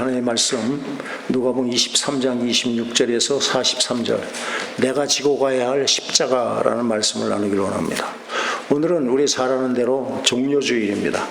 하나님의 말씀 누가복음 23장 26절에서 43절, 내가 지고 가야 할 십자가라는 말씀을 나누기를 원합니다. 오늘은 우리 잘 아는 대로 종려주일입니다.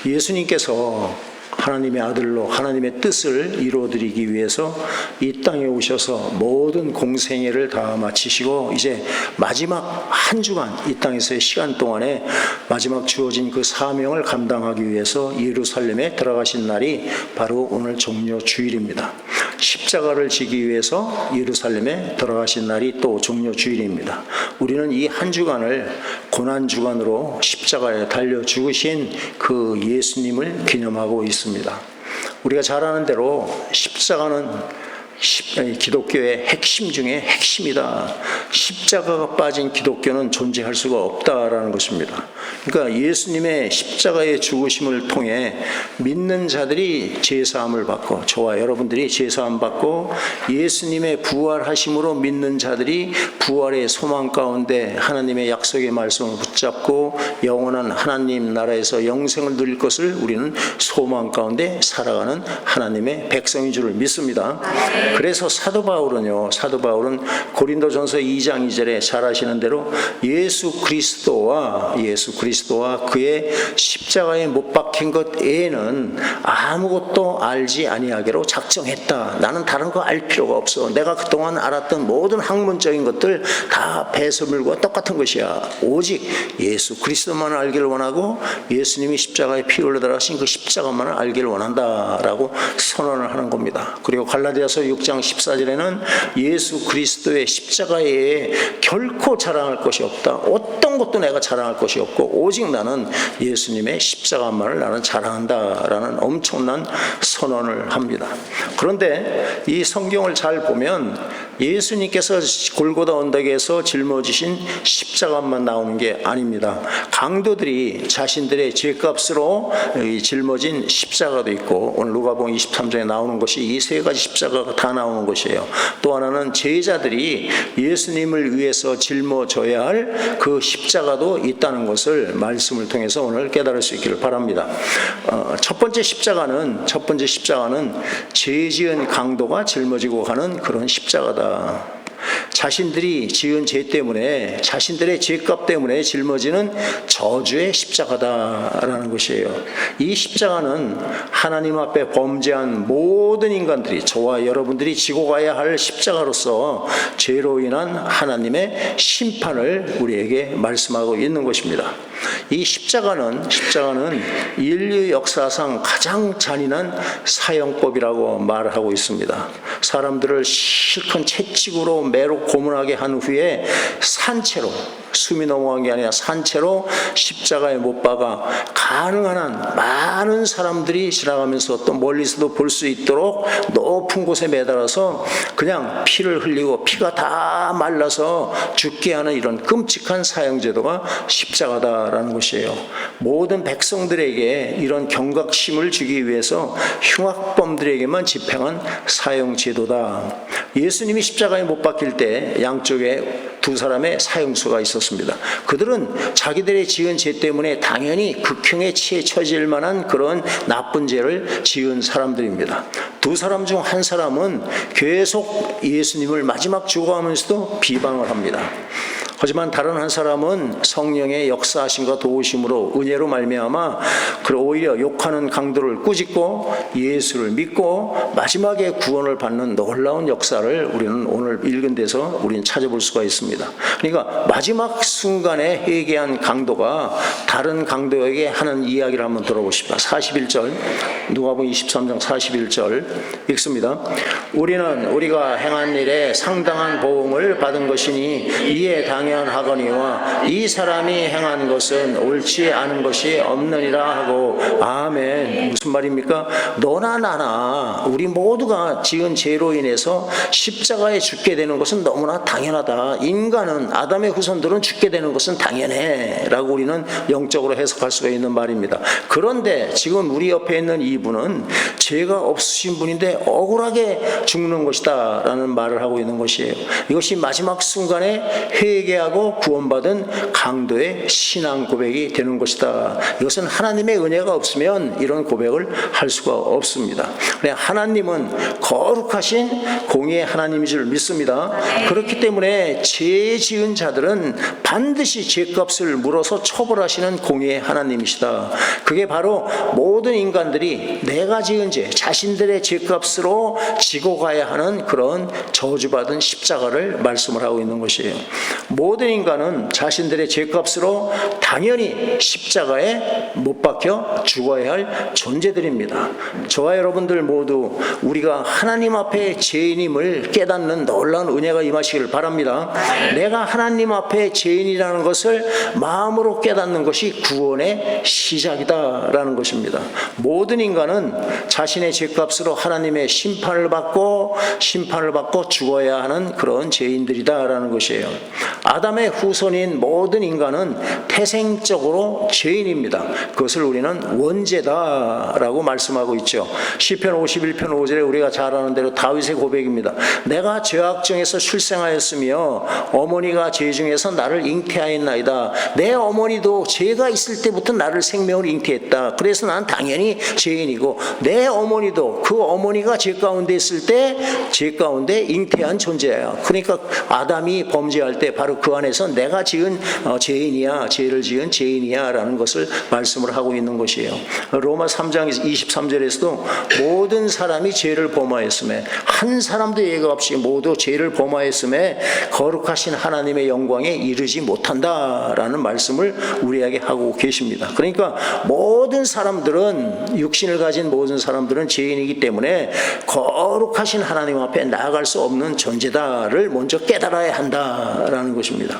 예수님께서 하나님의 아들로 하나님의 뜻을 이루어드리기 위해서 이 땅에 오셔서 모든 공생애를 다 마치시고 이제 마지막 한 주간 이 땅에서의 시간 동안에 마지막 주어진 그 사명을 감당하기 위해서 예루살렘에 들어가신 날이 바로 오늘 종려주일입니다. 십자가를 지기 위해서 예루살렘에 들어가신 날이 또 종려주일입니다. 우리는 이 한 주간을 고난주간으로 십자가에 달려 죽으신 그 예수님을 기념하고 있습니다. 우리가 잘 아는 대로 십자가는 기독교의 핵심 중에 핵심이다. 십자가가 빠진 기독교는 존재할 수가 없다라는 것입니다. 그러니까 예수님의 십자가의 죽으심을 통해 믿는 자들이 제사함을 받고, 저와 여러분들이 제사함 받고, 예수님의 부활하심으로 믿는 자들이 부활의 소망 가운데 하나님의 약속의 말씀을 붙잡고 영원한 하나님 나라에서 영생을 누릴 것을 우리는 소망 가운데 살아가는 하나님의 백성인 줄을 믿습니다. 그래서 사도 바울은 고린도전서 2장 2절에 잘 아시는 대로 예수 그리스도와 그의 십자가에 못 박힌 것 외에는 아무것도 알지 아니하기로 작정했다. 나는 다른 거 알 필요가 없어. 내가 그동안 알았던 모든 학문적인 것들 다 배설물과 똑같은 것이야. 오직 예수 그리스도만을 알기를 원하고 예수님이 십자가에 피 흘려 들어가신 그 십자가만을 알기를 원한다라고 선언을 하는 겁니다. 그리고 갈라디아서 6장 14절에는 예수 그리스도의 십자가에 결코 자랑할 것이 없다. 어떤 것도 내가 자랑할 것이 없고 오직 나는 예수님의 십자가만을 나는 자랑한다라는 엄청난 선언을 합니다. 그런데 이 성경을 잘 보면 예수님께서 골고다 언덕에서 짊어지신 십자가만 나오는 게 아닙니다. 강도들이 자신들의 죄값으로 짊어진 십자가도 있고, 오늘 누가복음 23장에 나오는 것이 이 세 가지 십자가가 다 나오는 것이에요. 또 하나는 제자들이 예수님을 위해서 짊어져야 할 그 십자가도 있다는 것을 말씀을 통해서 오늘 깨달을 수 있기를 바랍니다. 첫 번째 십자가는 죄 지은 강도가 짊어지고 가는 그런 십자가다. 자신들이 지은 죄 때문에, 자신들의 죄값 때문에 짊어지는 저주의 십자가다라는 것이에요. 이 십자가는 하나님 앞에 범죄한 모든 인간들이, 저와 여러분들이 지고 가야 할 십자가로서 죄로 인한 하나님의 심판을 우리에게 말씀하고 있는 것입니다. 이 십자가는 인류 역사상 가장 잔인한 사형법이라고 말하고 있습니다. 사람들을 실컷 채찍으로 매로 고문하게 한 후에 산채로, 숨이 넘어간 게 아니라 산채로 십자가에 못 박아 가능한 한 많은 사람들이 지나가면서 또 멀리서도 볼 수 있도록 높은 곳에 매달아서 그냥 피를 흘리고 피가 다 말라서 죽게 하는 이런 끔찍한 사형제도가 십자가다라는 것이에요. 모든 백성들에게 이런 경각심을 주기 위해서 흉악범들에게만 집행한 사형제도다. 예수님이 십자가에 못 박힐 때 양쪽에 두 사람의 사형수가 있었습니다. 그들은 자기들의 지은 죄 때문에 당연히 극형에 처해질 만한 그런 나쁜 죄를 지은 사람들입니다. 두 사람 중 한 사람은 계속 예수님을 마지막 죽어가면서도 비방을 합니다. 하지만 다른 한 사람은 성령의 역사하심과 도우심으로 은혜로 말미암아 오히려 욕하는 강도를 꾸짖고 예수를 믿고 마지막에 구원을 받는 놀라운 역사를 우리는 오늘 읽은 데서 우리는 찾아볼 수가 있습니다. 그러니까 마지막 순간에 회개한 강도가 다른 강도에게 하는 이야기를 한번 들어보십시다. 41절, 누가복음 23장 41절 읽습니다. 우리는 우리가 행한 일에 상당한 보응을 받은 것이니 이에 당연하거니와 이 사람이 행한 것은 옳지 않은 것이 없느니라 하고. 아멘. 무슨 말입니까? 너나 나나 우리 모두가 지은 죄로 인해서 십자가에 죽게 되는 것은 너무나 당연하다. 인간은, 아담의 후손들은 죽게 되는 것은 당연해 라고 우리는 영적으로 해석할 수가 있는 말입니다. 그런데 지금 우리 옆에 있는 이분은 죄가 없으신 분인데 억울하게 죽는 것이다 라는 말을 하고 있는 것이에요. 이것이 마지막 순간에 회개 회개하고 구원받은 강도의 신앙 고백이 되는 것이다. 이것은 하나님의 은혜가 없으면 이런 고백을 할 수가 없습니다. 하나님은 거룩하신 공의의 하나님인 줄 믿습니다. 그렇기 때문에 죄 지은 자들은 반드시 죄값을 물어서 처벌하시는 공의의 하나님이시다. 그게 바로 모든 인간들이 내가 지은 죄, 자신들의 죄값으로 지고 가야 하는 그런 저주받은 십자가를 말씀을 하고 있는 것이에요. 모든 인간은 자신들의 죄값으로 당연히 십자가에 못 박혀 죽어야 할 존재들입니다. 저와 여러분들 모두 우리가 하나님 앞에 죄인임을 깨닫는 놀라운 은혜가 임하시기를 바랍니다. 내가 하나님 앞에 죄인이라는 것을 마음으로 깨닫는 것이 구원의 시작이다라는 것입니다. 모든 인간은 자신의 죄값으로 하나님의 심판을 받고 죽어야 하는 그런 죄인들이다라는 것이에요. 아담의 후손인 모든 인간은 태생적으로 죄인입니다. 그것을 우리는 원죄다라고 말씀하고 있죠. 시편 51편 5절에 우리가 잘 아는 대로 다윗의 고백입니다. 내가 죄악정에서 출생하였으며 어머니가 죄 중에서 나를 잉태하였나이다. 내 어머니도 죄가 있을 때부터 나를 생명을 잉태했다. 그래서 난 당연히 죄인이고 내 어머니도 그 어머니가 죄 가운데 있을 때 죄 가운데 잉태한 존재야. 그러니까 아담이 범죄할 때 바로 그 안에서 내가 지은 죄인이야, 죄를 지은 죄인이야 라는 것을 말씀을 하고 있는 것이에요. 로마 3장 23절에서도 모든 사람이 죄를 범하였음에 한 사람도 예가 없이 모두 죄를 범하였음에 거룩하신 하나님의 영광에 이르지 못한다라는 말씀을 우리에게 하고 계십니다. 그러니까 모든 사람들은, 육신을 가진 모든 사람들은 죄인이기 때문에 거룩하신 하나님 앞에 나아갈 수 없는 존재다를 먼저 깨달아야 한다라는 것입니다.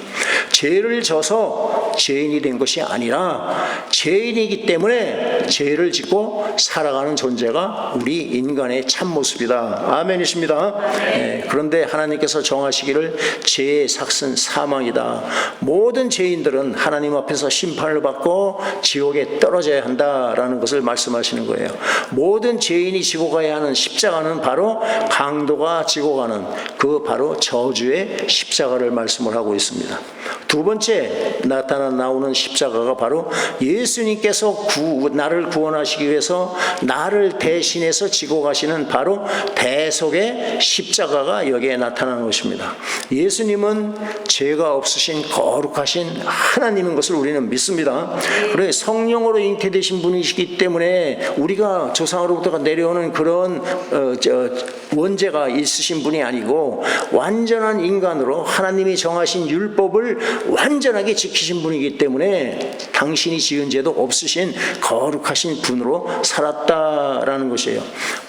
죄를 져서 죄인이 된 것이 아니라 죄인이기 때문에 죄를 짓고 살아가는 존재가 우리 인간의 참모습이다. 아멘이십니다. 네, 그런데 하나님께서 정하시기를 죄의 삭은 사망이다. 모든 죄인들은 하나님 앞에서 심판을 받고 지옥에 떨어져야 한다라는 것을 말씀하시는 거예요. 모든 죄인이 지고 가야 하는 십자가는 바로 강도가 지고 가는 그 바로 저주의 십자가를 말씀을 하고 있습니다. 두 번째 나오는 십자가가 바로 예수님께서 나를 구원하시기 위해서 나를 대신해서 지고 가시는 바로 대속의 십자가가 여기에 나타나는 것입니다. 예수님은 죄가 없으신 거룩하신 하나님인 것을 우리는 믿습니다. 그래 성령으로 잉태되신 분이시기 때문에 우리가 조상으로부터 내려오는 그런 원죄가 있으신 분이 아니고 완전한 인간으로 하나님이 정하신 율법을 완전하게 지키신 분이기 때문에 당신이 지은 죄도 없으신 거룩하신 분으로 살았다라는 것이에요.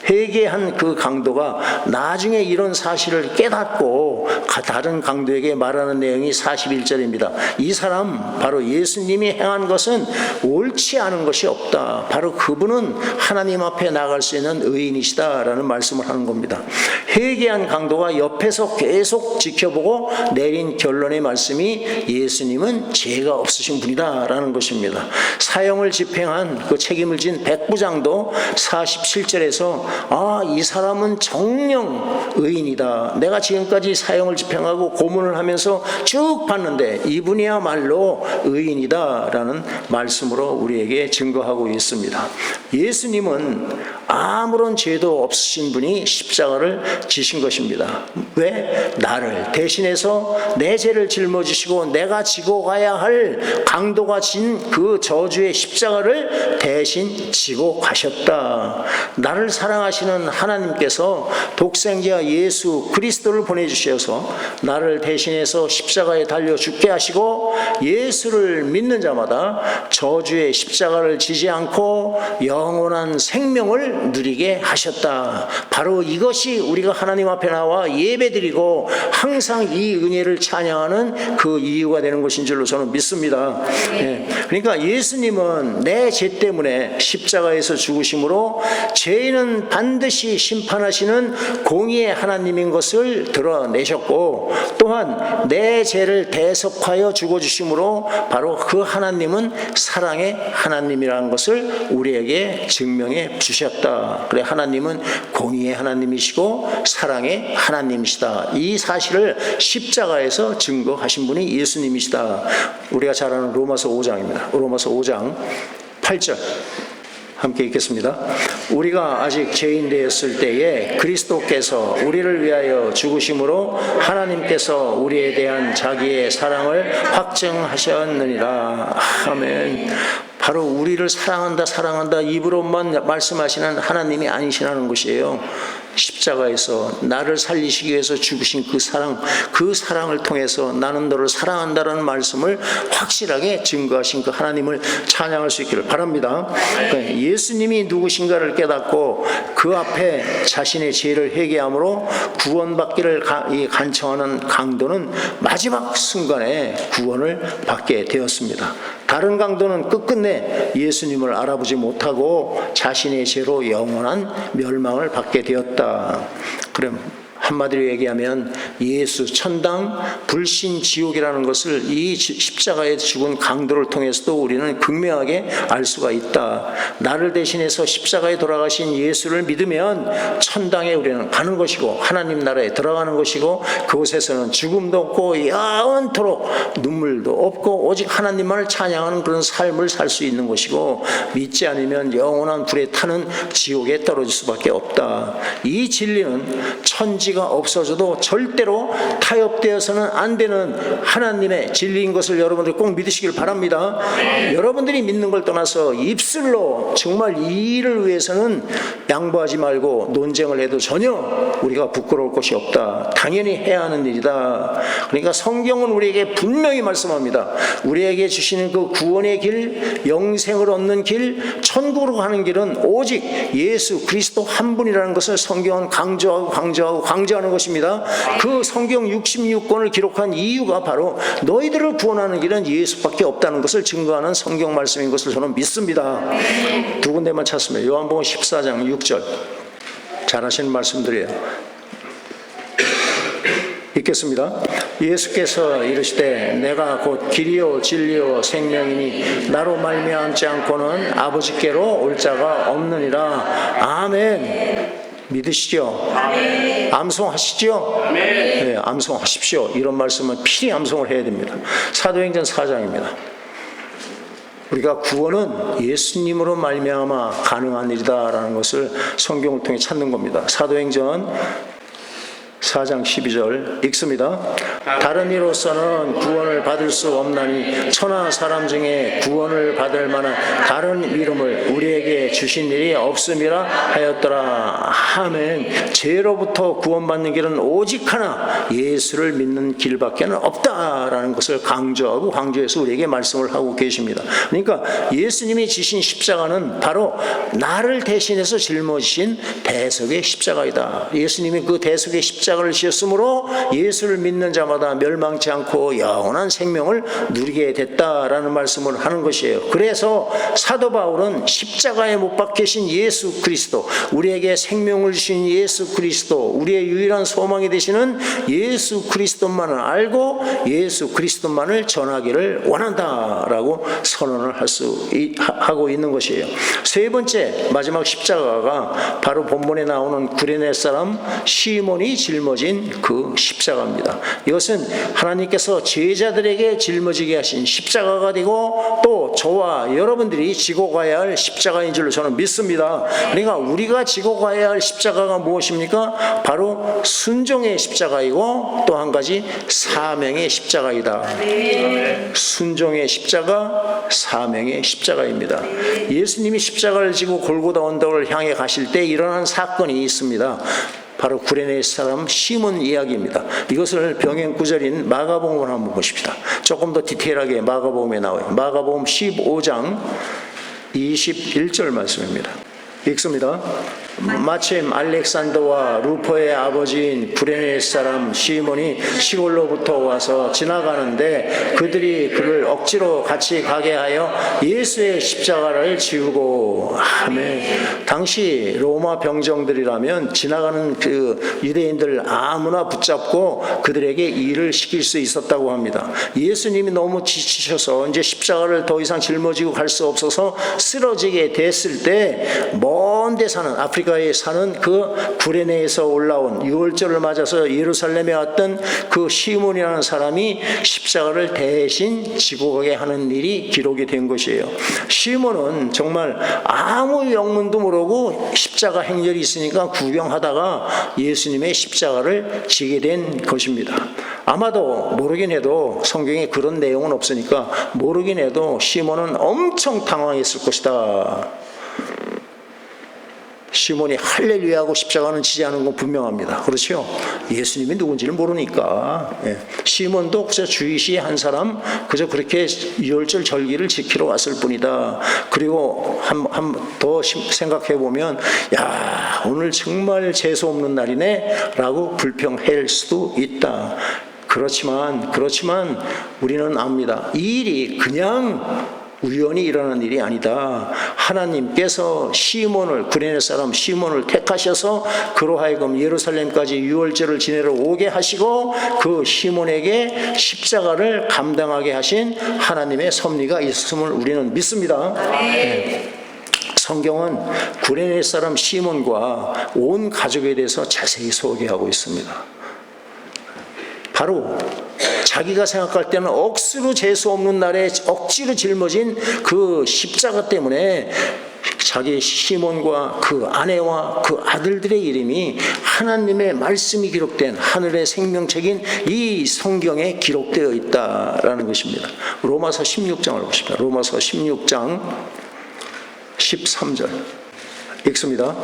회개한 그 강도가 나중에 이런 사실을 깨닫고 다른 강도에게 말하는 내용이 41절입니다. 이 사람 바로 예수님이 행한 것은 옳지 않은 것이 없다. 바로 그분은 하나님 앞에 나갈 수 있는 의인이시다라는 말씀을 하는 겁니다. 회개한 강도가 옆에서 계속 지켜보고 내린 결론의 말씀이 예수님은 죄가 없으신 분이다라는 것입니다. 사형을 집행한 그 책임을 진 백부장도 47절에서 이 사람은 정령 의인이다. 내가 지금까지 사형을 집행하고 고문을 하면서 쭉 봤는데 이분이야말로 의인이다라는 말씀으로 우리에게 증거하고 있습니다. 예수님은 아무런 죄도 없으신 분이 십자가를 지신 것입니다. 왜? 나를 대신해서 내 죄를 짊어지시고 내가 지고 가야 할 강도가 진 그 저주의 십자가를 대신 지고 가셨다. 나를 사랑하시는 하나님께서 독생자 예수 그리스도를 보내주셔서 나를 대신해서 십자가에 달려 죽게 하시고 예수를 믿는 자마다 저주의 십자가를 지지 않고 영원한 생명을 누리게 하셨다. 바로 이것이 우리가 하나님 앞에 나와 예배드리고 항상 이 은혜를 찬양하는 그 이유가 되는 것인 줄로 저는 믿습니다. 그러니까 예수님은 내 죄 때문에 십자가에서 죽으심으로 죄인은 반드시 심판하시는 공의의 하나님인 것을 드러내셨고 또한 내 죄를 대속하여 죽어주심으로 바로 그 하나님은 사랑의 하나님이라는 것을 우리에게 우리에게 증명해 주셨다. 그래, 하나님은 공의의 하나님이시고 사랑의 하나님이시다. 이 사실을 십자가에서 증거하신 분이 예수님이시다. 우리가 잘 아는 로마서 5장입니다. 로마서 5장 8절 함께 읽겠습니다. 우리가 아직 죄인 되었을 때에 그리스도께서 우리를 위하여 죽으심으로 하나님께서 우리에 대한 자기의 사랑을 확증하셨느니라. 아멘. 바로 우리를 사랑한다 입으로만 말씀하시는 하나님이 아니시라는 것이에요. 십자가에서 나를 살리시기 위해서 죽으신 그 사랑을 통해서 나는 너를 사랑한다는 말씀을 확실하게 증거하신 그 하나님을 찬양할 수 있기를 바랍니다. 그러니까 예수님이 누구신가를 깨닫고 그 앞에 자신의 죄를 회개함으로 구원받기를 간청하는 강도는 마지막 순간에 구원을 받게 되었습니다. 다른 강도는 끝끝내 예수님을 알아보지 못하고 자신의 죄로 영원한 멸망을 받게 되었다. 그럼 한마디로 얘기하면 예수 천당 불신 지옥이라는 것을 이 십자가에 죽은 강도를 통해서도 우리는 극명하게 알 수가 있다. 나를 대신해서 십자가에 돌아가신 예수를 믿으면 천당에 우리는 가는 것이고 하나님 나라에 들어가는 것이고 그곳에서는 죽음도 없고 영원토록 눈물도 없고 오직 하나님만을 찬양하는 그런 삶을 살 수 있는 것이고 믿지 않으면 영원한 불에 타는 지옥에 떨어질 수밖에 없다. 이 진리는 천지가 없어져도 절대로 타협되어서는 안 되는 하나님의 진리인 것을 여러분들 꼭 믿으시길 바랍니다. 여러분들이 믿는 걸 떠나서 입술로 정말 이 일을 위해서는 양보하지 말고 논쟁을 해도 전혀 우리가 부끄러울 것이 없다. 당연히 해야 하는 일이다. 그러니까 성경은 우리에게 분명히 말씀합니다. 우리에게 주시는 그 구원의 길, 영생을 얻는 길, 천국으로 가는 길은 오직 예수 그리스도 한 분이라는 것을 성경은 강조하는 것입니다. 그 성경 66권을 기록한 이유가 바로 너희들을 구원하는 길은 예수밖에 없다는 것을 증거하는 성경 말씀인 것을 저는 믿습니다. 두 군데만 찾습니다. 요한복음 14장 6절 잘 아시는 말씀들이에요. 읽겠습니다. 예수께서 이르시되 내가 곧 길이요 진리요 생명이니 나로 말미암지 않고는 아버지께로 올 자가 없느니라. 아멘. 믿으시죠? 아멘. 암송하시죠? 아멘. 네, 암송하십시오. 이런 말씀은 필히 암송을 해야 됩니다. 사도행전 4장입니다. 우리가 구원은 예수님으로 말미암아 가능한 일이다라는 것을 성경을 통해 찾는 겁니다. 사도행전 4장 12절 읽습니다. 다른 이로서는 구원을 받을 수 없나니 천하 사람 중에 구원을 받을 만한 다른 이름을 우리에게 주신 일이 없음이라 하였더라. 아멘. 죄로부터 구원받는 길은 오직 하나 예수를 믿는 길밖에 없다라는 것을 강조해서 우리에게 말씀을 하고 계십니다. 그러니까 예수님이 지신 십자가는 바로 나를 대신해서 짊어지신 대속의 십자가이다. 예수님이 그 대속의 십자가를 지었으므로 예수를 믿는 자마다 멸망치 않고 영원한 생명을 누리게 됐다라는 말씀을 하는 것이에요. 그래서 사도 바울은 십자가에 못 박히신 예수 그리스도, 우리에게 생명을 주신 예수 그리스도, 우리의 유일한 소망이 되시는 예수 그리스도만을 알고 예수 그리스도만을 전하기를 원한다라고 선언을 하고 있는 것이에요. 세 번째 마지막 십자가가 바로 본문에 나오는 구레네 사람 시몬이 짊어진 그 십자가입니다. 이것은 하나님께서 제자들에게 짊어지게 하신 십자가가 되고 또 저와 여러분들이 지고 가야 할 십자가인 줄로 저는 믿습니다. 그러니까 우리가 지고 가야 할 십자가가 무엇입니까? 바로 순종의 십자가이고 또 한 가지 사명의 십자가이다. 순종의 십자가, 사명의 십자가입니다. 예수님이 십자가를 지고 골고다 언덕을 향해 가실 때 일어난 사건이 있습니다. 바로 구레네 사람 시몬 이야기입니다. 이것을 병행 구절인 마가복음을 한번 보십시다. 조금 더 디테일하게 마가복음에 나와요. 마가복음 15장 21절 말씀입니다. 읽습니다. 마침 알렉산더와 루포의 아버지인 구레네 사람 시몬이 시골로부터 와서 지나가는데 그들이 그를 억지로 같이 가게 하여 예수의 십자가를 지우고. 아멘. 당시 로마 병정들이라면 지나가는 그 유대인들 아무나 붙잡고 그들에게 일을 시킬 수 있었다고 합니다. 예수님이 너무 지치셔서 이제 십자가를 더 이상 짊어지고 갈 수 없어서 쓰러지게 됐을 때 먼 데 사는 아프리카에 사는 그 구레네에서 올라온 유월절을 맞아서 예루살렘에 왔던 그 시몬이라는 사람이 십자가를 대신 지고 가게 하는 일이 기록이 된 것이에요. 시몬은 정말 아무 영문도 모르고 십자가 행렬이 있으니까 구경하다가 예수님의 십자가를 지게 된 것입니다. 아마도 모르긴 해도 성경에 그런 내용은 없으니까 모르긴 해도 시몬은 엄청 당황했을 것이다. 시몬이 할렐루야하고 십자가는 지지 않은 건 분명합니다. 그렇죠? 예수님이 누군지를 모르니까. 시몬도 그저 주이시 한 사람, 그저 그렇게 유월절 절기를 지키러 왔을 뿐이다. 그리고 더 생각해 보면, 야, 오늘 정말 재수 없는 날이네 라고 불평할 수도 있다. 그렇지만 우리는 압니다. 이 일이 그냥 우연히 일어난 일이 아니다. 하나님께서 시몬을, 구레네 사람 시몬을 택하셔서 그로 하여금 예루살렘까지 유월절을 지내러 오게 하시고 그 시몬에게 십자가를 감당하게 하신 하나님의 섭리가 있음을 우리는 믿습니다. 네. 성경은 구레네 사람 시몬과 온 가족에 대해서 자세히 소개하고 있습니다. 바로 자기가 생각할 때는 억수로 재수 없는 날에 억지로 짊어진 그 십자가 때문에 자기 시몬과 그 아내와 그 아들들의 이름이 하나님의 말씀이 기록된 하늘의 생명책인 이 성경에 기록되어 있다라는 것입니다. 로마서 16장을 보십시오. 로마서 16장 13절 읽습니다.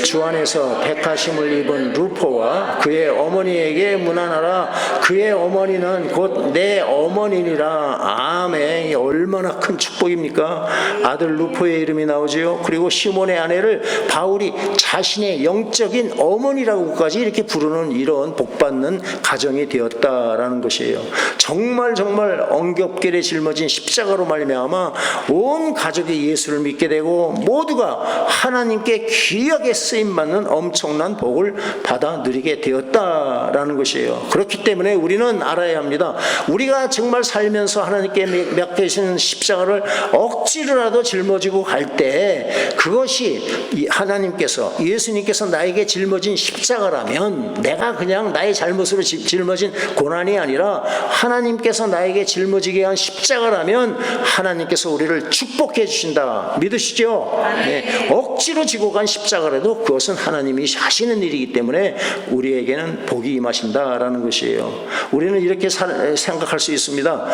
주 안에서 택하심을 입은 루포와 그의 어머니에게 문안하라. 그의 어머니는 곧 내 어머니니라. 아멘. 얼마나 큰 축복입니까? 아들 루포의 이름이 나오지요. 그리고 시몬의 아내를 바울이 자신의 영적인 어머니라고까지 이렇게 부르는 이런 복받는 가정이 되었다라는 것이에요. 정말 엉겹결에 짊어진 십자가로 말미암아 온 가족이 예수를 믿게 되고 모두가 하나님께 귀하게 쓰임받는 엄청난 복을 받아 누리게 되었다라는 것이에요. 그렇기 때문에 우리는 알아야 합니다. 우리가 정말 살면서 하나님께 맡기시는 십자가를 억지로라도 짊어지고 갈 때 그것이 하나님께서, 예수님께서 나에게 짊어진 십자가라면 내가 그냥 나의 잘못으로 짊어진 고난이 아니라 하나님께서 나에게 짊어지게 한 십자가라면 하나님께서 우리를 축복해 주신다. 믿으시죠? 네. 억지로 지고 간 십자가라도 그것은 하나님이 하시는 일이기 때문에 우리에게는 복이 임하신다라는 것이에요. 우리는 이렇게 생각할 수 있습니다.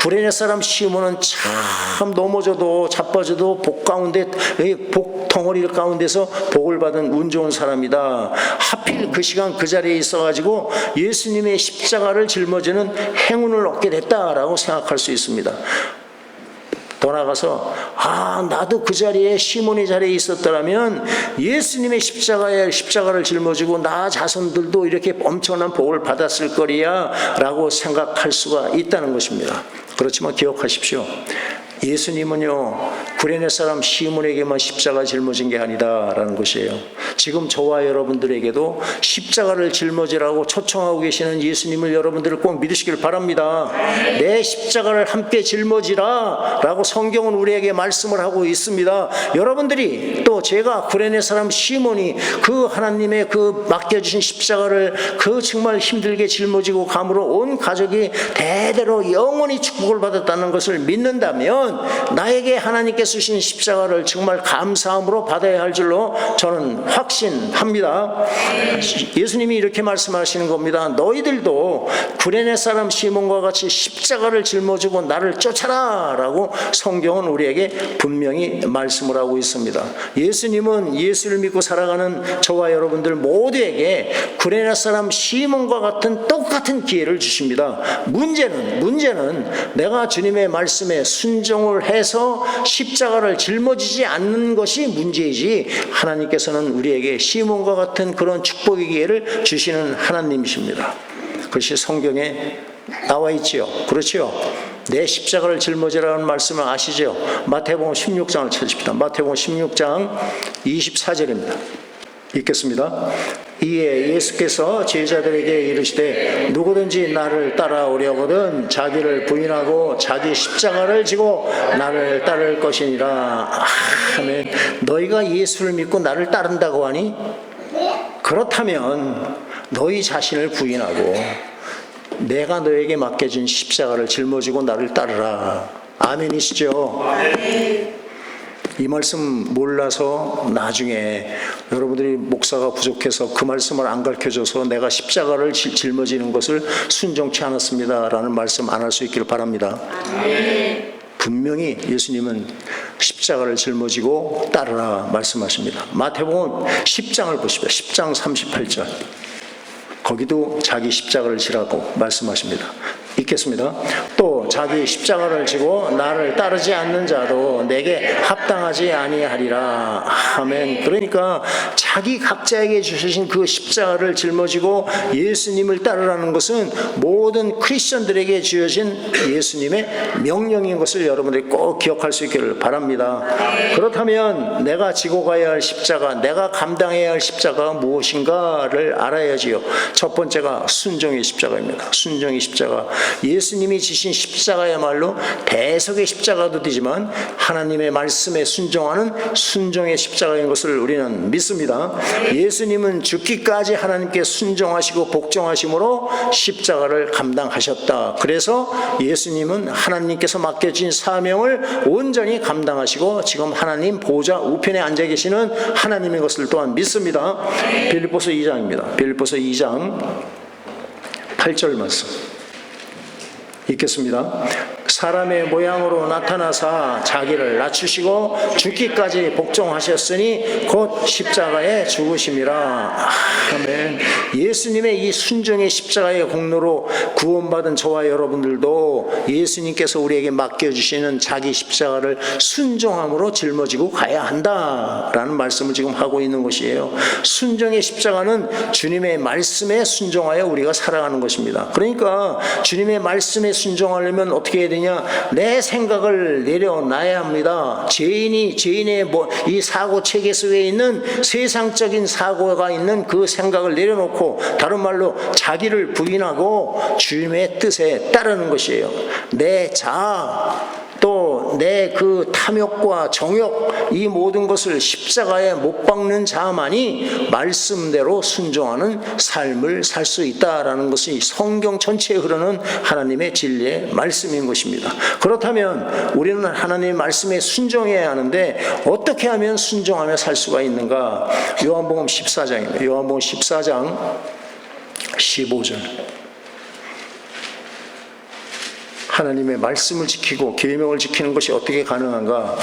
구레네 사람 시몬은 참 넘어져도 자빠져도 복 덩어리 가운데서 복을 받은 운 좋은 사람이다. 하필 그 시간 그 자리에 있어가지고 예수님의 십자가를 짊어지는 행운을 얻게 됐다라고 생각할 수 있습니다. 더 나가서 나도 그 자리에 시몬의 자리에 있었더라면 예수님의 십자가를 짊어지고 나 자손들도 이렇게 엄청난 복을 받았을 거리야 라고 생각할 수가 있다는 것입니다. 그렇지만 기억하십시오. 예수님은요 구레네 사람 시몬에게만 십자가 짊어진 게 아니다라는 것이에요. 지금 저와 여러분들에게도 십자가를 짊어지라고 초청하고 계시는 예수님을 여러분들을 꼭 믿으시길 바랍니다. 내 십자가를 함께 짊어지라 라고 성경은 우리에게 말씀을 하고 있습니다. 여러분들이 또 제가 구레네 사람 시몬이 그 하나님의 그 맡겨주신 십자가를 그 정말 힘들게 짊어지고 감으로 온 가족이 대대로 영원히 축복을 받았다는 것을 믿는다면 나에게 하나님께서 주신 십자가를 정말 감사함으로 받아야 할 줄로 저는 확신합니다. 예수님이 이렇게 말씀하시는 겁니다. 너희들도 구레네 사람 시몬과 같이 십자가를 짊어지고 나를 쫓아라 라고 성경은 우리에게 분명히 말씀을 하고 있습니다. 예수님은 예수를 믿고 살아가는 저와 여러분들 모두에게 구레네 사람 시몬과 같은 똑같은 기회를 주십니다. 문제는 내가 주님의 말씀에 순종을 해서 십자가 십자가를 짊어지지 않는 것이 문제이지 하나님께서는 우리에게 시몬과 같은 그런 축복의 기회를 주시는 하나님이십니다. 그것이 성경에 나와 있지요. 그렇지요. 내 십자가를 짊어지라는 말씀을 아시죠? 마태복음 16장을 찾으십니다. 마태복음 16장 24절입니다. 읽겠습니다. 이에 예수께서 제자들에게 이르시되 누구든지 나를 따라오려거든 자기를 부인하고 자기 십자가를 지고 나를 따를 것이니라. 아멘. 너희가 예수를 믿고 나를 따른다고 하니? 그렇다면 너희 자신을 부인하고 내가 너에게 맡겨준 십자가를 짊어지고 나를 따르라. 아멘이시죠? 이 말씀 몰라서 나중에 여러분들이 목사가 부족해서 그 말씀을 안 가르쳐줘서 내가 십자가를 짊어지는 것을 순종치 않았습니다 라는 말씀 안 할 수 있기를 바랍니다. 분명히 예수님은 십자가를 짊어지고 따르라 말씀하십니다. 마태복음 10장을 보십시오. 10장 38절. 거기도 자기 십자가를 지라고 말씀하십니다. 읽겠습니다. 또 자기 십자가를 지고 나를 따르지 않는 자도 내게 합당하지 아니하리라. 아멘. 그러니까 자기 각자에게 주신 그 십자가를 짊어지고 예수님을 따르라는 것은 모든 크리스천들에게 주어진 예수님의 명령인 것을 여러분들이 꼭 기억할 수 있기를 바랍니다. 그렇다면 내가 지고 가야 할 십자가, 내가 감당해야 할 십자가가 무엇인가를 알아야지요. 첫 번째가 순종의 십자가입니다. 순종의 십자가. 예수님이 지신 십자가야말로 대속의 십자가도 되지만 하나님의 말씀에 순종하는 순종의 십자가인 것을 우리는 믿습니다. 예수님은 죽기까지 하나님께 순종하시고 복종하심으로 십자가를 감당하셨다. 그래서 예수님은 하나님께서 맡겨진 사명을 온전히 감당하시고 지금 하나님 보좌 우편에 앉아 계시는 하나님인 것을 또한 믿습니다. 빌립보서 2장입니다. 빌립보서 2장 8절 말씀 읽겠습니다. 사람의 모양으로 나타나사 자기를 낮추시고 죽기까지 복종하셨으니 곧 십자가에 죽으심이라. 아멘. 예수님의 이 순종의 십자가의 공로로 구원받은 저와 여러분들도 예수님께서 우리에게 맡겨주시는 자기 십자가를 순종함으로 짊어지고 가야 한다라는 말씀을 지금 하고 있는 것이에요. 순종의 십자가는 주님의 말씀에 순종하여 우리가 살아가는 것입니다. 그러니까 주님의 말씀에 순종하려면 어떻게 해야 되냐? 내 생각을 내려놔야 합니다. 죄인의 이 사고 체계 속에 있는 세상적인 사고가 있는 그 생각을 내려놓고 다른 말로 자기를 부인하고 주님의 뜻에 따르는 것이에요. 내 자아 또 내 그 탐욕과 정욕 이 모든 것을 십자가에 못 박는 자만이 말씀대로 순종하는 삶을 살 수 있다라는 것이 성경 전체에 흐르는 하나님의 진리의 말씀인 것입니다. 그렇다면 우리는 하나님의 말씀에 순종해야 하는데 어떻게 하면 순종하며 살 수가 있는가? 요한복음 14장입니다. 요한복음 14장 15절. 하나님의 말씀을 지키고 계명을 지키는 것이 어떻게 가능한가?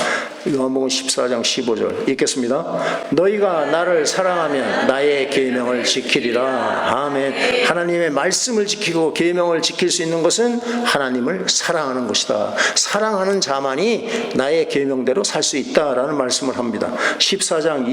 요한복음 14장 15절 읽겠습니다. 너희가 나를 사랑하면 나의 계명을 지키리라. 아멘. 하나님의 말씀을 지키고 계명을 지킬 수 있는 것은 하나님을 사랑하는 것이다. 사랑하는 자만이 나의 계명대로 살 수 있다라는 말씀을 합니다. 14장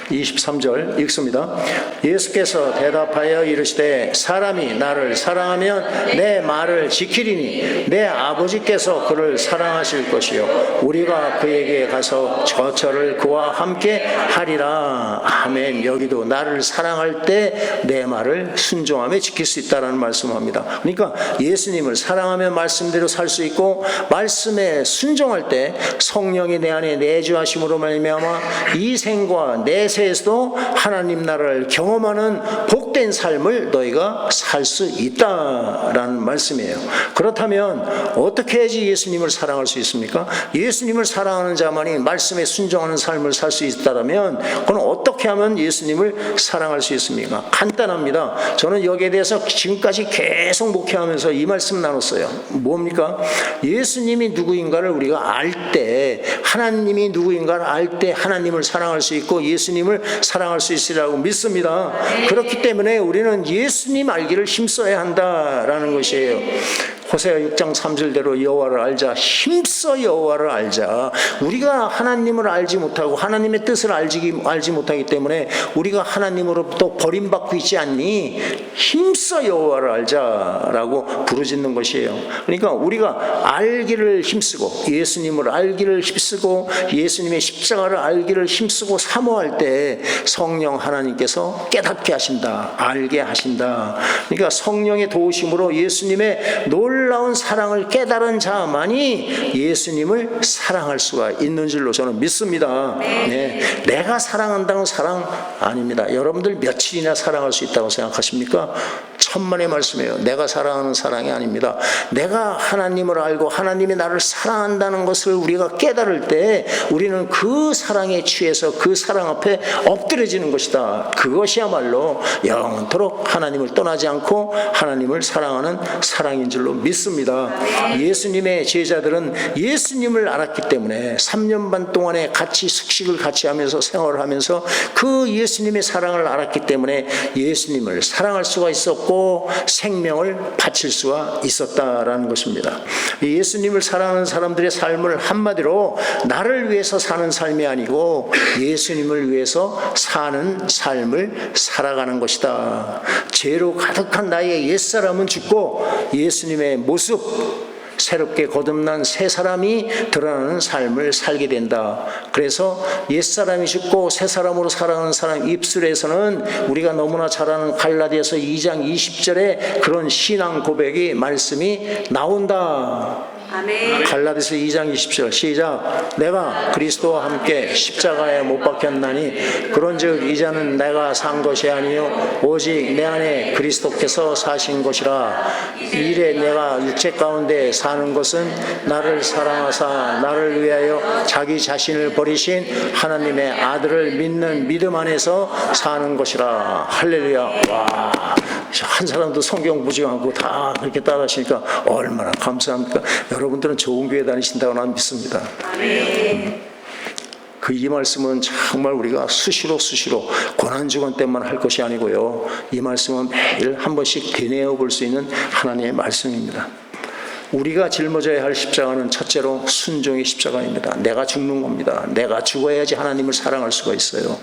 23절 읽습니다. 예수께서 대답하여 이르시되 사람이 나를 사랑하면 내 말을 지키리니 내 아버지께서 그를 사랑하실 것이요 우리가 그에게 가서 저처를 그와 함께 하리라. 아멘. 여기도 나를 사랑할 때 내 말을 순종하며 지킬 수 있다는 말씀을 합니다. 그러니까 예수님을 사랑하며 말씀대로 살 수 있고 말씀에 순종할 때 성령이 내 안에 내주하심으로 말미암아 이 생과 내세에서도 하나님 나라를 경험하는 복된 삶을 너희가 살 수 있다라는 말씀이에요. 그렇다면 어떻게 해야지 예수님을 사랑할 수 있습니까? 예수님을 사랑하는 자만이 말씀에 순종하는 삶을 살 수 있다면 그건 어떻게 하면 예수님을 사랑할 수 있습니까? 간단합니다. 저는 여기에 대해서 지금까지 계속 목회하면서 이 말씀 나눴어요. 뭡니까? 예수님이 누구인가를 우리가 알 때, 하나님이 누구인가를 알 때 하나님을 사랑할 수 있고 예수님을 사랑할 수 있으리라고 믿습니다. 그렇기 때문에 우리는 예수님 알기를 힘써야 한다라는 것이에요. 호세아 6장 3절대로 여호와를 알자. 힘써 여호와를 알자. 우리가 하나님을 알지 못하고 하나님의 뜻을 알지 못하기 때문에 우리가 하나님으로부터 버림받고 있지 않니? 힘써 여호와를 알자라고 부르짖는 것이에요. 그러니까 우리가 알기를 힘쓰고 예수님을 알기를 힘쓰고 예수님의 십자가를 알기를 힘쓰고 사모할 때 성령 하나님께서 깨닫게 하신다. 알게 하신다. 그러니까 성령의 도우심으로 예수님의 놀라운 사랑을 깨달은 자만이 예수님을 사랑할 수가 있는 줄로 저는 믿습니다. 네. 내가 사랑한다는 사랑 아닙니다. 여러분들 며칠이나 사랑할 수 있다고 생각하십니까? 천만의 말씀이에요. 내가 사랑하는 사랑이 아닙니다. 내가 하나님을 알고 하나님이 나를 사랑한다는 것을 우리가 깨달을 때 우리는 그 사랑에 취해서 그 사랑 앞에 엎드려지는 것이다. 그것이야말로 영원토록 하나님을 떠나지 않고 하나님을 사랑하는 사랑인 줄로 믿습니다. 예수님의 제자들은 예수님을 알았기 때문에 3년 반 동안에 같이 숙식을 같이 하면서 생활을 하면서 그 예수님의 사랑을 알았기 때문에 예수님을 사랑할 수가 있었고 생명을 바칠 수가 있었다라는 것입니다. 예수님을 사랑하는 사람들의 삶을 한마디로 나를 위해서 사는 삶이 아니고 예수님을 위해서 사는 삶을 살아가는 것이다. 죄로 가득한 나의 옛사람은 죽고 예수님의 모습 새롭게 거듭난 새 사람이 드러나는 삶을 살게 된다. 그래서 옛사람이 죽고 새 사람으로 살아가는 사람 입술에서는 우리가 너무나 잘 아는 갈라디아서 2장 20절에 그런 신앙 고백이 말씀이 나온다. 아멘. 갈라디아서 2장 20절 시작. 내가 그리스도와 함께 십자가에 못 박혔나니 그런즉 이제는 내가 산 것이 아니요 오직 내 안에 그리스도께서 사신 것이라. 이래 내가 육체 가운데 사는 것은 나를 사랑하사 나를 위하여 자기 자신을 버리신 하나님의 아들을 믿는 믿음 안에서 사는 것이라. 할렐루야. 와, 한 사람도 성경 보지 않고 다 그렇게 따라하시니까 얼마나 감사합니까? 여러분들은 좋은 교회 다니신다고 나는 믿습니다. 이 말씀은 정말 우리가 수시로 고난주간 때만 할 것이 아니고요. 이 말씀은 매일 한 번씩 되뇌어 볼 수 있는 하나님의 말씀입니다. 우리가 짊어져야 할 십자가는 첫째로 순종의 십자가입니다. 내가 죽는 겁니다. 내가 죽어야지 하나님을 사랑할 수가 있어요.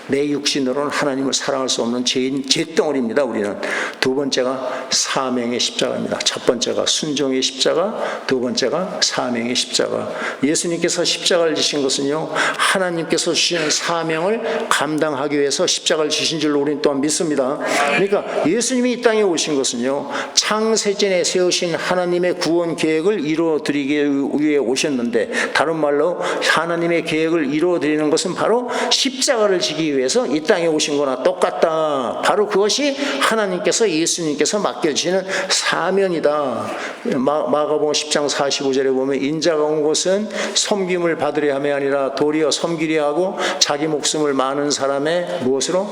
내 육신으로는 하나님을 사랑할 수 없는 죄덩어리입니다. 우리는. 두 번째가 사명의 십자가입니다. 첫 번째가 순종의 십자가, 두 번째가 사명의 십자가. 예수님께서 십자가를 지신 것은요, 하나님께서 주시는 사명을 감당하기 위해서 십자가를 지신 줄로 우리는 또한 믿습니다. 그러니까 예수님이 이 땅에 오신 것은요, 창세전에 세우신 하나님의 구원 계획을 이루어드리기 위해 오셨는데, 다른 말로 하나님의 계획을 이루어드리는 것은 바로 십자가를 지기 위해서 이 땅에 오신 거나 똑같다. 바로 그것이 하나님께서 예수님께서 맡겨주시는 사명이다. 마가복음 10장 45절에 보면 인자가 온 것은 섬김을 받으려 함이 아니라 도리어 섬기려 하고 자기 목숨을 많은 사람의 무엇으로?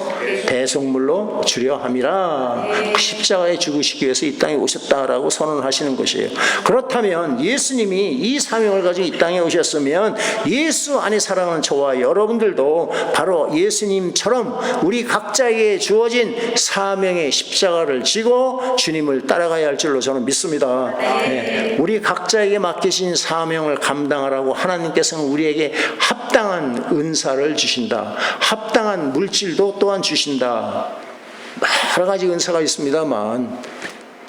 대속물로 주려 함이라. 십자가에 죽으시기 위해서 이 땅에 오셨다라고 선언하시는 것이에요. 그렇다면 예수님이 이 사명을 가지고 이 땅에 오셨으면 예수 안에 사랑하는 저와 여러분들도 바로 예수님처럼 우리 각자에게 주어진 사명의 십자가를 지고 주님을 따라가야 할 줄로 저는 믿습니다. 네. 우리 각자에게 맡기신 사명을 감당하라고 하나님께서는 우리에게 합당한 은사를 주신다. 합당한 물질도 또한 주신다. 여러 가지 은사가 있습니다만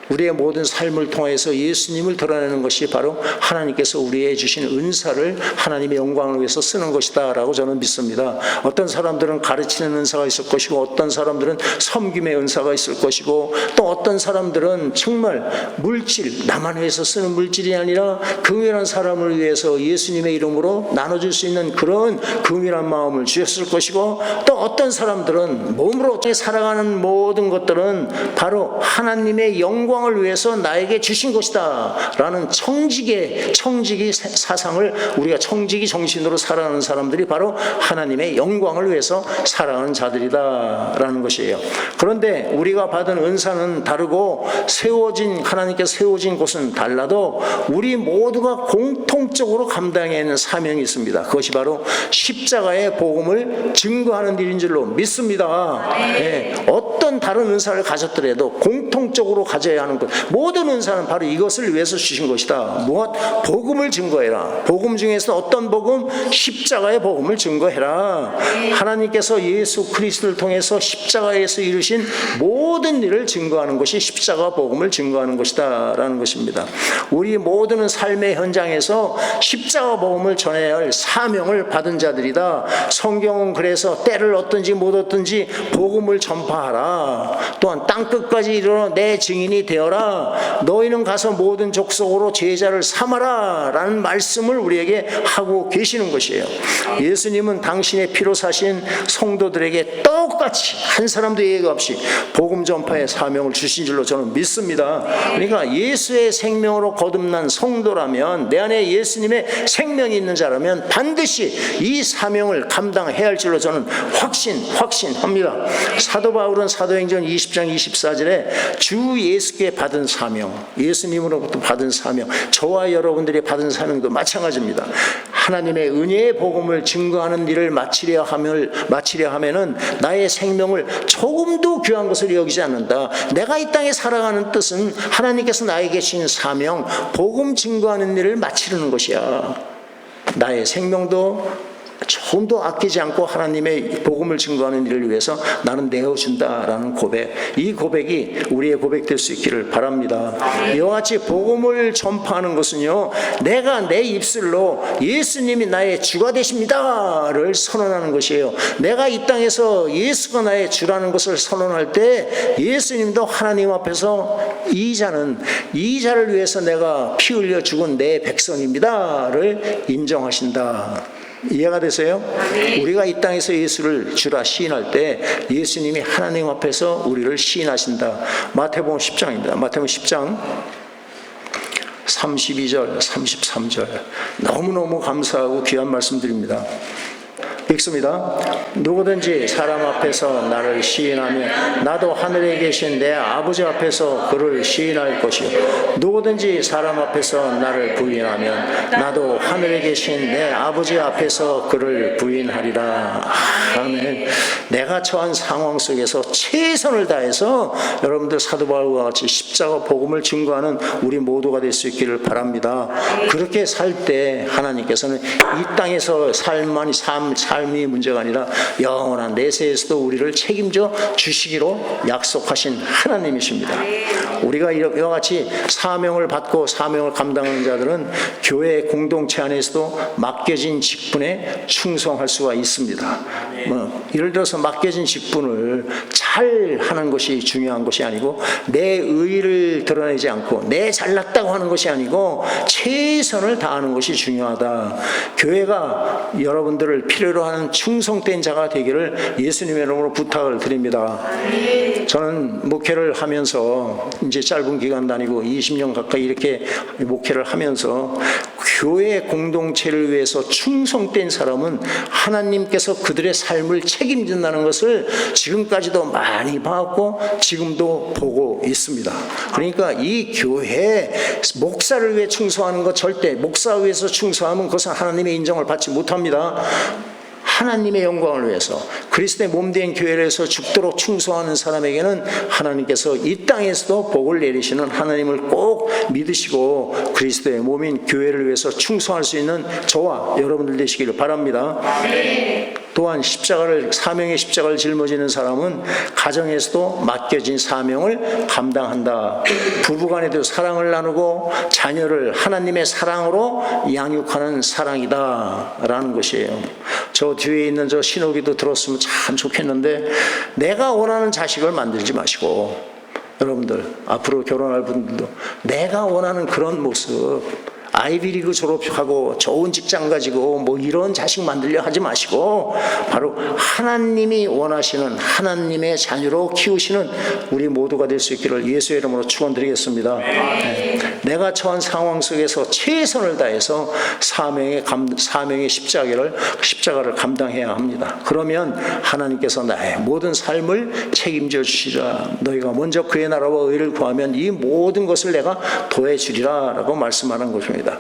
우리의 모든 삶을 통해서 예수님을 드러내는 것이 바로 하나님께서 우리에게 주신 은사를 하나님의 영광을 위해서 쓰는 것이다 라고 저는 믿습니다. 어떤 사람들은 가르치는 은사가 있을 것이고, 어떤 사람들은 섬김의 은사가 있을 것이고, 또 어떤 사람들은 정말 물질, 나만 위해서 쓰는 물질이 아니라 긍휼한 사람을 위해서 예수님의 이름으로 나눠줄 수 있는 그런 긍휼한 마음을 주셨을 것이고, 또 어떤 사람들은 몸으로 살아가는 모든 것들은 바로 하나님의 영광을 위해서 나에게 주신 것이다 라는 청지기 사상을, 우리가 청지기 정신으로 살아가는 사람들이 바로 하나님의 영광을 위해서 살아가는 자들이다 라는 것이에요. 그런데 우리가 받은 은사는 다르고 하나님께서 세워진 곳은 달라도 우리 모두가 공통적으로 감당해야 하는 사명이 있습니다. 그것이 바로 십자가의 복음을 증거하는 일인 줄로 믿습니다. 네. 어떤 다른 은사를 가졌더라도 공통적으로 가져야 하는 것, 모든 은사는 바로 이것을 위해서 주신 것이다. 무엇? 복음을 증거해라. 복음 중에서 어떤 복음? 십자가의 복음을 증거해라. 하나님께서 예수 그리스도를 통해서 십자가에서 이루신 모든 일을 증거하는 것이 십자가 복음을 증거하는 것이다 라는 것입니다. 우리 모두는 삶의 현장에서 십자가 복음을 전해야 할 사명을 받은 자들이다. 성경은 그래서 때를 얻든지 못 얻든지 복음을 전파하라. 또한 땅끝까지 이르러 내 증인이 되어라. 너희는 가서 모든 족속으로 제자를 삼아라 라는 말씀을 우리에게 하고 계시는 것이에요. 예수님은 당신의 피로 사신 성도들에게 똑같이 한 사람도 예외 없이 복음 전파의 사명을 주신 줄로 저는 믿습니다. 그러니까 예수의 생명으로 거듭난 성도라면, 내 안에 예수님의 생명이 있는 자라면 반드시 이 사명을 감당해야 할 줄로 저는 확신합니다. 사도 바울은 사도행전 20장 24절에 주 예수께 받은 사명, 예수님으로부터 받은 사명, 저와 여러분들이 받은 사명도 마찬가지입니다. 하나님의 은혜의 복음을 증거하는 일을 마치려 하면은 나의 생명을 조금도 귀한 것을 여기지 않는다. 내가 이 땅에 살아가는 뜻은 하나님께서 나에게 주신 사명, 복음 증거하는 일을 마치려는 것이야. 나의 생명도 조금도 아끼지 않고 하나님의 복음을 증거하는 일을 위해서 나는 내어준다라는 고백, 이 고백이 우리의 고백될 수 있기를 바랍니다. 이와 같이 복음을 전파하는 것은요, 내가 내 입술로 예수님이 나의 주가 되십니다를 선언하는 것이에요. 내가 이 땅에서 예수가 나의 주라는 것을 선언할 때 예수님도 하나님 앞에서 이 자를 위해서 내가 피 흘려 죽은 내 백성입니다를 인정하신다. 이해가 되세요? 우리가 이 땅에서 예수를 주라 시인할 때 예수님이 하나님 앞에서 우리를 시인하신다. 마태복음 10장입니다. 마태복음 10장 32절 33절 너무너무 감사하고 귀한 말씀드립니다. 읽습니다. 누구든지 사람 앞에서 나를 시인하면 나도 하늘에 계신 내 아버지 앞에서 그를 시인할 것이요, 누구든지 사람 앞에서 나를 부인하면 나도 하늘에 계신 내 아버지 앞에서 그를 부인하리라. 아멘. 내가 처한 상황 속에서 최선을 다해서 여러분들 사도 바울과 같이 십자가 복음을 증거하는 우리 모두가 될 수 있기를 바랍니다. 그렇게 살 때 하나님께서는 이 땅에서 삶이 문제가 아니라 영원한 내세에서도 우리를 책임져 주시기로 약속하신 하나님이십니다. 우리가 이와 같이 사명을 받고 사명을 감당하는 자들은 교회 공동체 안에서도 맡겨진 직분에 충성할 수가 있습니다. 예를 들어서 맡겨진 직분을 잘 하는 것이 중요한 것이 아니고, 내 의의를 드러내지 않고 내 잘났다고 하는 것이 아니고 최선을 다하는 것이 중요하다. 교회가 여러분들을 필요로 하는 충성된 자가 되기를 예수님의 이름으로 부탁을 드립니다. 저는 목회를 하면서 이제 짧은 기간 다니고 20년 가까이 이렇게 목회를 하면서 교회 공동체를 위해서 충성된 사람은 하나님께서 그들의 삶을 책임진다는 것을 지금까지도 많이 봤고 지금도 보고 있습니다. 그러니까 이 교회 목사를 위해 충성하는 것, 절대 목사 위해서 충성하면 그것은 하나님의 인정을 받지 못합니다. 하나님의 영광을 위해서 그리스도의 몸된 교회를 위해서 죽도록 충성하는 사람에게는 하나님께서 이 땅에서도 복을 내리시는 하나님을 꼭 믿으시고 그리스도의 몸인 교회를 위해서 충성할 수 있는 저와 여러분들 되시기를 바랍니다. 또한 사명의 십자가를 짊어지는 사람은 가정에서도 맡겨진 사명을 감당한다. 부부간에도 사랑을 나누고 자녀를 하나님의 사랑으로 양육하는 사랑이다 라는 것이에요. 저 뒤에 있는 저 신호기도 들었으면 참 좋겠는데, 내가 원하는 자식을 만들지 마시고, 여러분들 앞으로 결혼할 분들도 내가 원하는 그런 모습, 아이비리그 졸업하고 좋은 직장 가지고 뭐 이런 자식 만들려 하지 마시고, 바로 하나님이 원하시는 하나님의 자녀로 키우시는 우리 모두가 될 수 있기를 예수의 이름으로 축원드리겠습니다. 네. 내가 처한 상황 속에서 최선을 다해서 사명의 십자가를 감당해야 합니다. 그러면 하나님께서 나의 모든 삶을 책임져 주시라. 너희가 먼저 그의 나라와 의를 구하면 이 모든 것을 내가 더해주리라 라고 말씀하는 것입니다.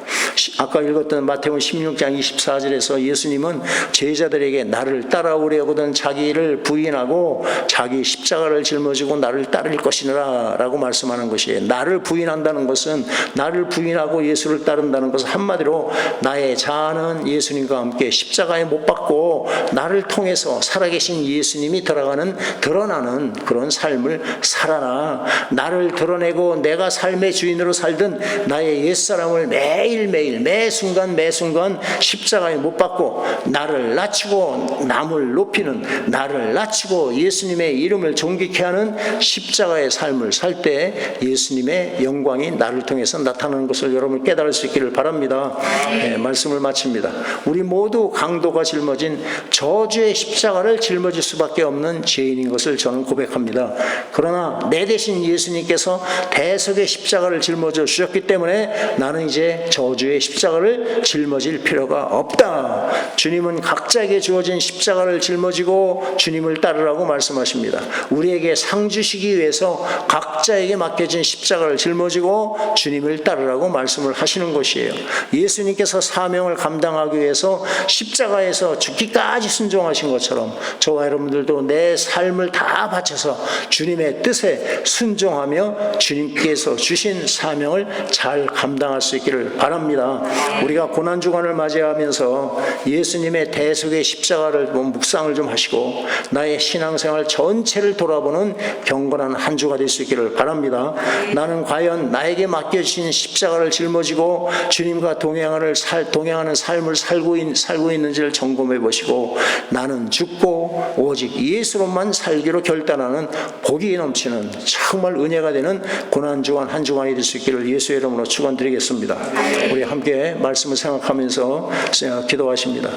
아까 읽었던 마태복음 16장 24절에서 예수님은 제자들에게 나를 따라오려거든 자기를 부인하고 자기 십자가를 짊어지고 나를 따를 것이니라 라고 말씀하는 것이에요. 나를 부인한다는 것은, 나를 부인하고 예수를 따른다는 것은 한마디로 나의 자아는 예수님과 함께 십자가에 못 박고 나를 통해서 살아계신 예수님이 드러나는 그런 삶을 살아라. 나를 드러내고 내가 삶의 주인으로 살던 나의 옛사람을 매일매일 매순간 십자가에 못 박고 나를 낮추고 남을 높이는, 나를 낮추고 예수님의 이름을 존귀케 하는 십자가의 삶을 살 때 예수님의 영광이 나를 통해서 나타나는 것을 여러분 깨달을 수 있기를 바랍니다. 네, 말씀을 마칩니다. 우리 모두 강도가 짊어진 저주의 십자가를 짊어질 수밖에 없는 죄인인 것을 저는 고백합니다. 그러나 내 대신 예수님께서 대속의 십자가를 짊어져 주셨기 때문에 나는 이제 저주의 십자가를 짊어질 필요가 없다. 주님은 각자에게 주어진 십자가를 짊어지고 주님을 따르라고 말씀하십니다. 우리에게 상 주시기 위해서 각자에게 맡겨진 십자가를 짊어지고 주님을 따르라고 말씀을 하시는 것이에요. 예수님께서 사명을 감당하기 위해서 십자가에서 죽기까지 순종하신 것처럼 저와 여러분들도 내 삶을 다 바쳐서 주님의 뜻에 순종하며 주님께서 주신 사명을 잘 감당할 수 있기를 바랍니다. 우리가 고난주간을 맞이하면서 예수님의 대속의 십자가를 묵상을 좀 하시고 나의 신앙생활 전체를 돌아보는 경건한 한 주가 될 수 있기를 바랍니다. 나는 과연 나에게 맡겨주신 십자가를 짊어지고 주님과 동행하는 삶을 살고 있는지를 점검해 보시고 나는 죽고 오직 예수로만 살기로 결단하는 복이 넘치는 정말 은혜가 되는 고난주간 한 주간이 될 수 있기를 예수의 이름으로 축원드리겠습니다. 우리 함께 말씀을 생각하면서 기도하십니다.